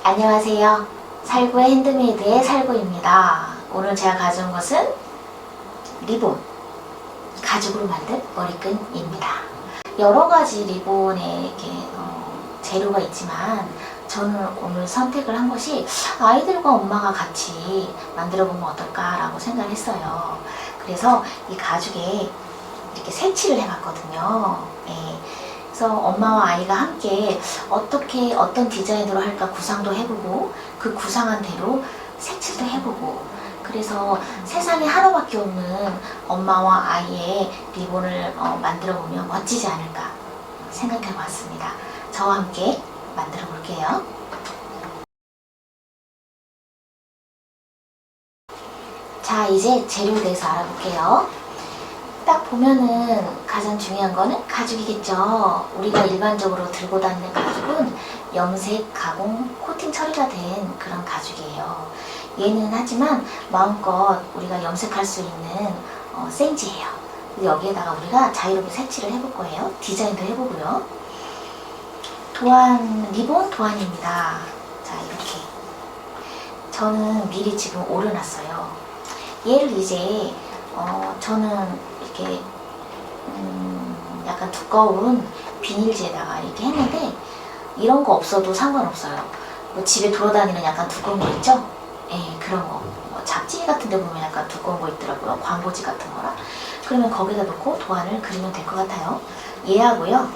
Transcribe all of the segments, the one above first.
안녕하세요. 살구의 핸드메이드의 살구입니다. 오늘 제가 가져온 것은 리본, 가죽으로 만든 머리끈입니다. 여러가지 리본의 이렇게 재료가 있지만 저는 오늘 선택을 한 것이 아이들과 엄마가 같이 만들어 보면 어떨까라고 생각을 했어요. 그래서 이 가죽에 이렇게 색칠을 해봤거든요. 네. 그래서 엄마와 아이가 함께 어떤 디자인으로 할까 구상도 해보고 그 구상한 대로 색칠도 해보고, 그래서 세상에 하나밖에 없는 엄마와 아이의 리본을 만들어 보면 멋지지 않을까 생각해 봤습니다. 저와 함께 만들어 볼게요. 자, 이제 재료에 대해서 알아볼게요. 딱 보면은 가장 중요한 거는 가죽이겠죠. 우리가 일반적으로 들고 다니는 가죽은 염색, 가공, 코팅 처리가 된 그런 가죽이에요. 얘는 하지만 마음껏 우리가 염색할 수 있는 생지예요. 여기에다가 우리가 자유롭게 색칠을 해볼 거예요. 디자인도 해보고요. 리본 도안입니다. 자, 이렇게 저는 미리 지금 오려놨어요. 얘를 이제 저는 이렇게 약간 두꺼운 비닐지에다가 이렇게 했는데, 이런 거 없어도 상관없어요. 뭐 집에 돌아다니는 약간 두꺼운 거 있죠? 예, 그런 거. 뭐 잡지 같은 데 보면 약간 두꺼운 거 있더라고요. 광고지 같은 거라. 그러면 거기다 놓고 도안을 그리면 될 것 같아요. 얘하고요.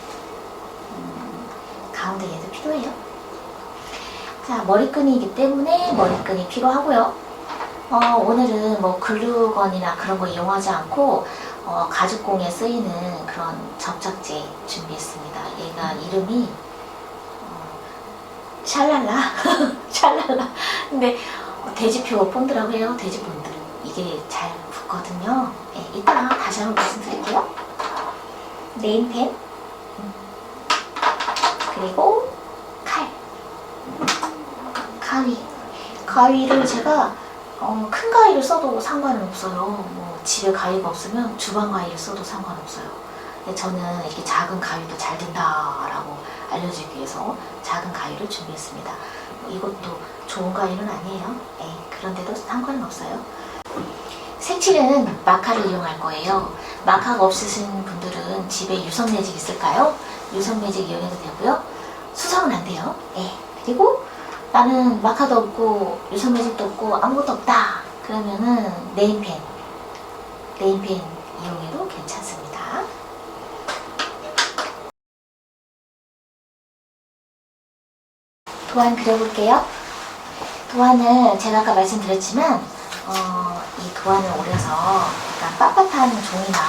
가운데 얘도 필요해요. 자, 머리끈이기 때문에 머리끈이 필요하고요. 오늘은 뭐 글루건이나 그런 거 이용하지 않고 가죽공에 쓰이는 그런 접착제 준비했습니다. 얘가 이름이 샬랄라 샬랄라. 근데 돼지표 본드라고 해요. 돼지 본드. 이게 잘 붙거든요. 네, 이따가 다시 한번 말씀드릴게요. 네임펜, 그리고 칼, 가위를 제가 큰 가위를 써도 상관은 없어요. 뭐 집에 가위가 없으면 주방 가위를 써도 상관없어요. 근데 저는 이렇게 작은 가위도 잘 된다라고 알려주기 위해서 작은 가위를 준비했습니다. 이것도 좋은 가위는 아니에요. 그런데도 상관은 없어요. 색칠은 마카를 이용할 거예요. 마카가 없으신 분들은 집에 유선 매직 있을까요? 유선 매직 이용해도 되고요. 수성은 안 돼요. 그리고 나는 마카도 없고 유선 매직도 없고 아무것도 없다 그러면은 네임펜 이용해도 괜찮습니다. 도안 그려볼게요. 도안을 제가 아까 말씀드렸지만 이 도안을 오려서 약간 빳빳한 종이나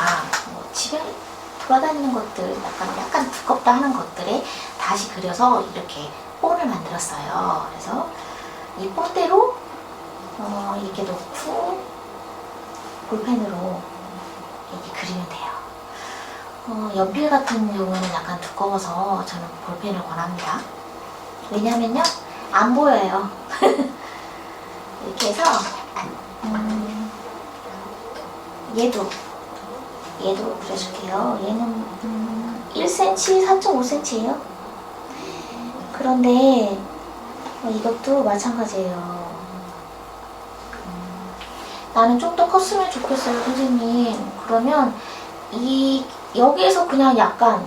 뭐 집에 돌아다니는 것들 약간 두껍다 하는 것들에 다시 그려서 이렇게 본을 만들었어요. 그래서 이 본대로 이렇게 놓고 볼펜으로 이렇게 그리면 돼요. 연필 같은 경우는 약간 두꺼워서 저는 볼펜을 권합니다. 왜냐면요, 안 보여요. 이렇게 해서 얘도 그려줄게요. 얘는 1cm, 4.5cm예요. 그런데 이것도 마찬가지예요. 나는 좀 더 컸으면 좋겠어요, 선생님. 그러면 여기에서 그냥 약간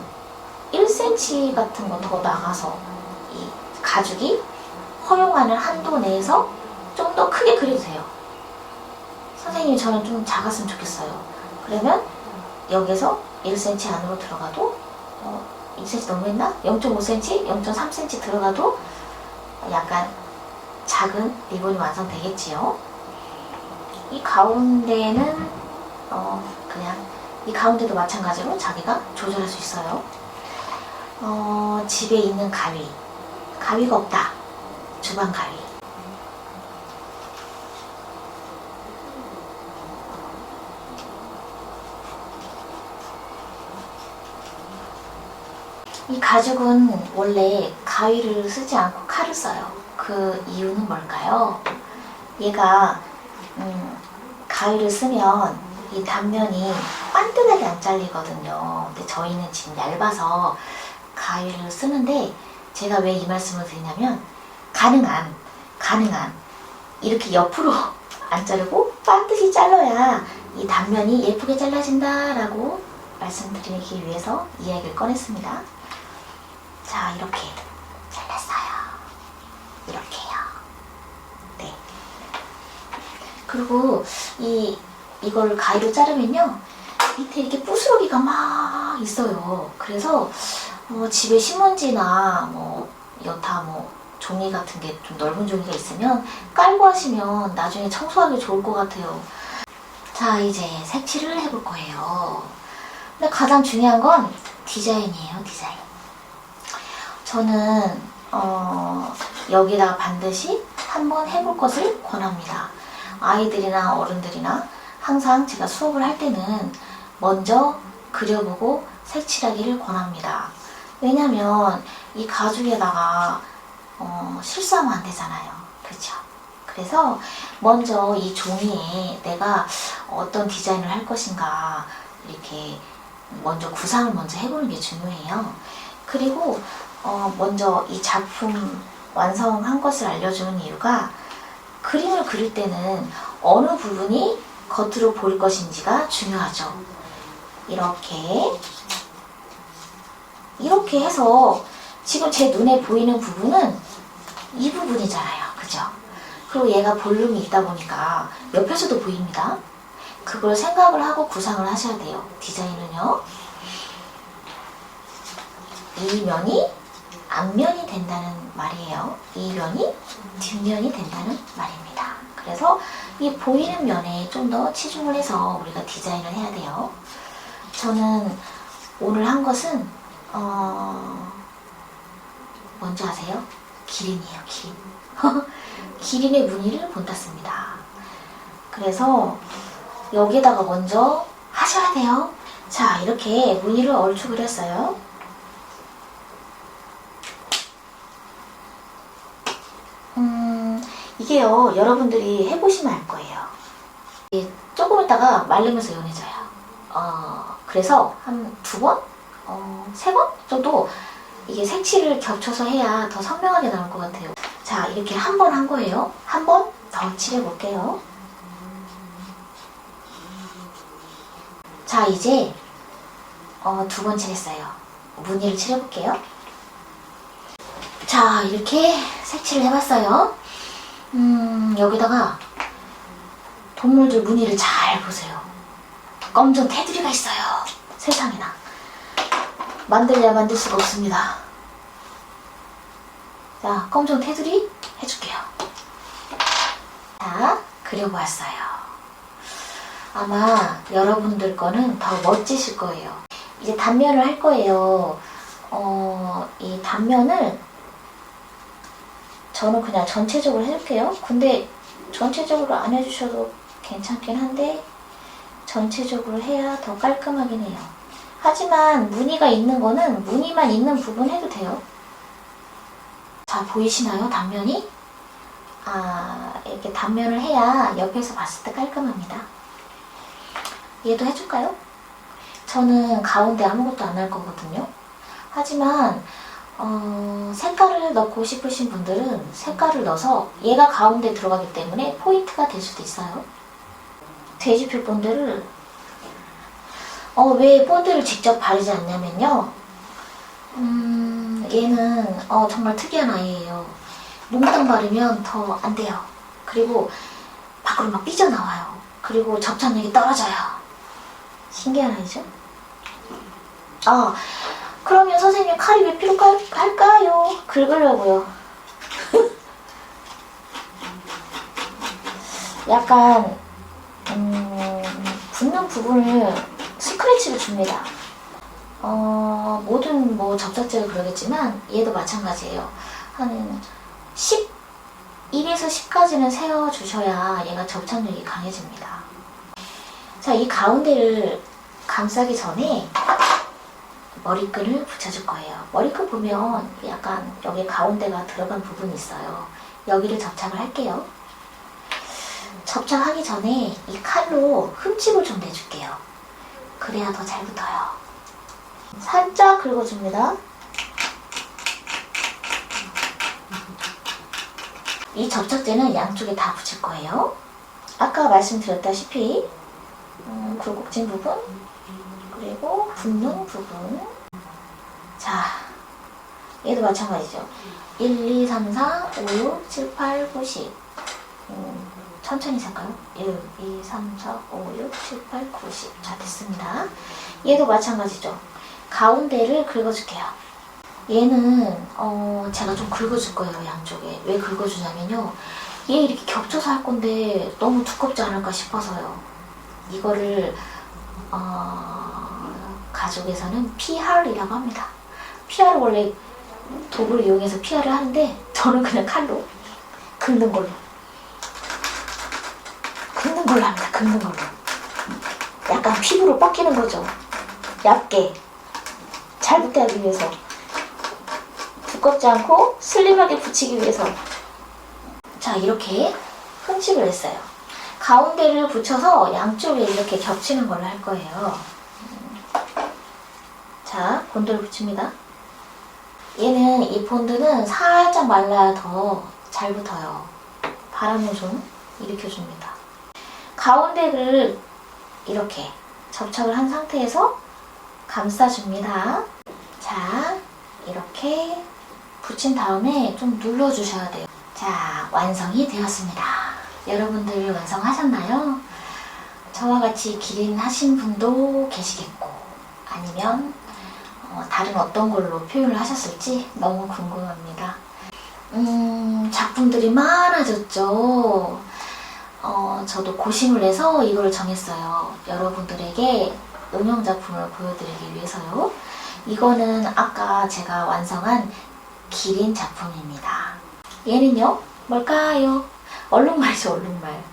1cm 같은 거 더 나가서 이 가죽이 허용하는 한도 내에서 좀 더 크게 그려도 돼요. 선생님, 저는 좀 작았으면 좋겠어요. 그러면 여기서 1cm 안으로 들어가도 2cm 너무했나? 0.5cm, 0.3cm 들어가도 약간 작은 리본이 완성되겠지요. 이 가운데는 그냥 이 가운데도 마찬가지로 자기가 조절할 수 있어요. 집에 있는 가위가 없다. 주방 가위. 이 가죽은 원래 가위를 쓰지 않고 칼을 써요. 그 이유는 뭘까요? 얘가 가위를 쓰면 이 단면이 반듯하게 안 잘리거든요. 근데 저희는 지금 얇아서 가위를 쓰는데, 제가 왜 이 말씀을 드리냐면 가능한 이렇게 옆으로 안 자르고 반드시 잘라야 이 단면이 예쁘게 잘라진다 라고 말씀드리기 위해서 이야기를 꺼냈습니다. 자, 이렇게 잘랐어요. 이렇게요. 네. 그리고 이걸 가위로 자르면요, 밑에 이렇게 부스러기가 막 있어요. 그래서 집에 신문지나 여타 종이 같은 게 좀 넓은 종이가 있으면 깔고 하시면 나중에 청소하기 좋을 것 같아요. 자, 이제 색칠을 해볼 거예요. 근데 가장 중요한 건 디자인이에요, 디자인. 저는 여기다가 반드시 한번 해볼 것을 권합니다. 아이들이나 어른들이나 항상 제가 수업을 할 때는 먼저 그려보고 색칠하기를 권합니다. 왜냐면 이 가죽에다가 실수하면 안 되잖아요. 그렇죠? 그래서 먼저 이 종이에 내가 어떤 디자인을 할 것인가 이렇게 먼저 구상을 먼저 해보는 게 중요해요. 그리고 먼저 이 작품 완성한 것을 알려주는 이유가 그림을 그릴 때는 어느 부분이 겉으로 보일 것인지가 중요하죠. 이렇게 해서 지금 제 눈에 보이는 부분은 이 부분이잖아요. 그죠? 그리고 얘가 볼륨이 있다 보니까 옆에서도 보입니다. 그걸 생각을 하고 구상을 하셔야 돼요. 디자인은요. 이 면이 앞면이 된다는 말이에요. 이 면이 뒷면이 된다는 말입니다. 그래서 이 보이는 면에 좀 더 치중을 해서 우리가 디자인을 해야 돼요. 저는 오늘 한 것은 뭔지 아세요? 기린이에요, 기린. 기린의 무늬를 본땄습니다. 그래서 여기다가 먼저 하셔야 돼요. 자, 이렇게 무늬를 얼추 그렸어요. 이게요, 여러분들이 해보시면 알 거예요. 조금 있다가 말리면서 연해져요. 그래서 한 2번? 3번 정도 이게 색칠을 겹쳐서 해야 더 선명하게 나올 것 같아요. 자, 이렇게 한 번 한 거예요. 한 번 더 칠해볼게요. 자, 이제 2번 칠했어요. 무늬를 칠해볼게요. 자, 이렇게 색칠을 해봤어요. 여기다가 동물들 무늬를 잘 보세요. 검정 테두리가 있어요. 세상에나. 만들려야 만들 수가 없습니다. 자, 검정 테두리 해줄게요. 자, 그려보았어요. 아마 여러분들 거는 더 멋지실 거예요. 이제 단면을 할 거예요. 이 단면을 저는 그냥 전체적으로 해줄게요. 근데 전체적으로 안 해주셔도 괜찮긴 한데 전체적으로 해야 더 깔끔하긴 해요. 하지만 무늬가 있는 거는 무늬만 있는 부분 해도 돼요. 자, 보이시나요? 단면이? 이렇게 단면을 해야 옆에서 봤을 때 깔끔합니다. 얘도 해줄까요? 저는 가운데 아무것도 안 할 거거든요. 하지만 색깔을 넣고 싶으신 분들은 색깔을 넣어서 얘가 가운데 들어가기 때문에 포인트가 될 수도 있어요. 돼지표 본드를 왜 본드를 직접 바르지 않냐면요, 얘는 정말 특이한 아이예요. 몽땅 바르면 더 안 돼요. 그리고 밖으로 막 삐져나와요. 그리고 접착력이 떨어져요. 신기한 아이죠? 그러면 선생님 칼이 왜 필요할까요? 긁으려고요. 약간 붙는 부분을 스크래치를 줍니다. 모든 접착제가 그러겠지만 얘도 마찬가지예요. 한 1에서 10까지는 세워주셔야 얘가 접착력이 강해집니다. 자, 이 가운데를 감싸기 전에 머리끈을 붙여줄 거예요. 머리끈 보면 약간 여기 가운데가 들어간 부분이 있어요. 여기를 접착을 할게요. 접착하기 전에 이 칼로 흠집을 좀 내줄게요. 그래야 더 잘 붙어요. 살짝 긁어줍니다. 이 접착제는 양쪽에 다 붙일 거예요. 아까 말씀드렸다시피 굴곡진 부분, 그리고 붙는 부분. 자, 얘도 마찬가지죠. 1, 2, 3, 4, 5, 6, 7, 8, 9, 10. 천천히 살까요? 1, 2, 3, 4, 5, 6, 7, 8, 9, 10. 자, 됐습니다. 얘도 마찬가지죠. 가운데를 긁어줄게요. 얘는 제가 좀 긁어줄 거예요, 양쪽에. 왜 긁어주냐면요, 얘 이렇게 겹쳐서 할 건데 너무 두껍지 않을까 싶어서요. 이거를 가족에서는 PR이라고 합니다. PR을 원래 도구를 이용해서 PR을 하는데 저는 그냥 칼로 긁는 걸로 합니다. 긁는 걸로. 약간 피부로 뻗기는 거죠. 얇게 잘 붙게 하기 위해서, 두껍지 않고 슬림하게 붙이기 위해서. 자, 이렇게 흠집을 냈어요. 가운데를 붙여서 양쪽에 이렇게 겹치는 걸로 할 거예요. 자, 본드를 붙입니다. 얘는, 이 본드는 살짝 말라야 더 잘 붙어요. 바람을 좀 일으켜줍니다. 가운데를 이렇게 접착을 한 상태에서 감싸줍니다. 자, 이렇게 붙인 다음에 좀 눌러주셔야 돼요. 자, 완성이 되었습니다. 여러분들 완성하셨나요? 저와 같이 기린 하신 분도 계시겠고, 아니면 다른 어떤 걸로 표현을 하셨을지 너무 궁금합니다. 작품들이 많아졌죠. 저도 고심을 해서 이걸 정했어요. 여러분들에게 응용작품을 보여드리기 위해서요. 이거는 아까 제가 완성한 기린 작품입니다. 얘는요, 뭘까요? 얼룩말이죠, 얼룩말.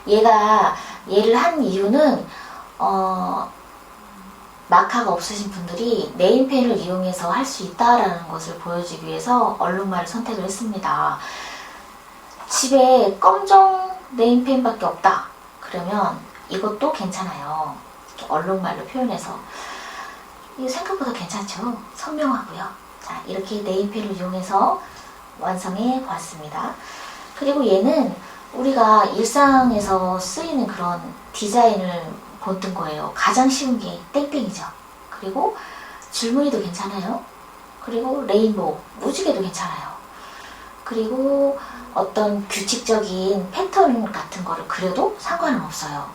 얘를 한 이유는 마카가 없으신 분들이 네임펜을 이용해서 할 수 있다라는 것을 보여주기 위해서 얼룩말을 선택을 했습니다. 집에 검정 네임펜밖에 없다 그러면 이것도 괜찮아요. 이렇게 얼룩말로 표현해서. 이거 생각보다 괜찮죠? 선명하고요. 자, 이렇게 네임펜을 이용해서 완성해 보았습니다. 그리고 얘는 우리가 일상에서 쓰이는 그런 디자인을 본뜬 거예요. 가장 쉬운 게 땡땡이죠. 그리고 줄무늬도 괜찮아요. 그리고 레인보우, 무지개도 괜찮아요. 그리고 어떤 규칙적인 패턴 같은 거를 그려도 상관은 없어요.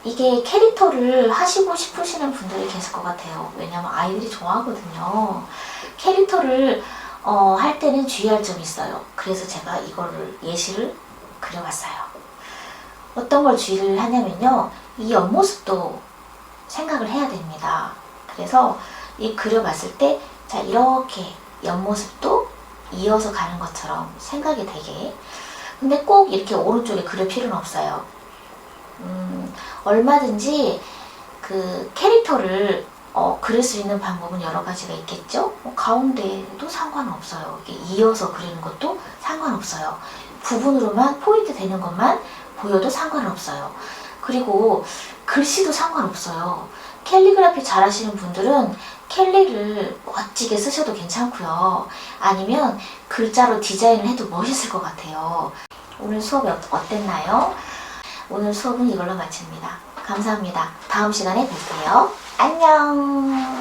이게 캐릭터를 하시고 싶으시는 분들이 계실 것 같아요. 왜냐면 아이들이 좋아하거든요. 캐릭터를 할 때는 주의할 점이 있어요. 그래서 제가 이거를 예시를 그려봤어요. 어떤 걸 주의를 하냐면요, 이 옆모습도 생각을 해야 됩니다. 그래서 이 그려봤을 때, 자, 이렇게 옆모습도 이어서 가는 것처럼 생각이 되게. 근데 꼭 이렇게 오른쪽에 그릴 필요는 없어요. 얼마든지 그 캐릭터를 그릴 수 있는 방법은 여러 가지가 있겠죠. 가운데도 상관없어요. 이게 이어서 그리는 것도 상관없어요. 부분으로만 포인트 되는 것만 보여도 상관없어요. 그리고 글씨도 상관없어요. 캘리그라피 잘 하시는 분들은 캘리를 멋지게 쓰셔도 괜찮고요. 아니면 글자로 디자인을 해도 멋있을 것 같아요. 오늘 수업이 어땠나요? 오늘 수업은 이걸로 마칩니다. 감사합니다. 다음 시간에 뵐게요. 안녕.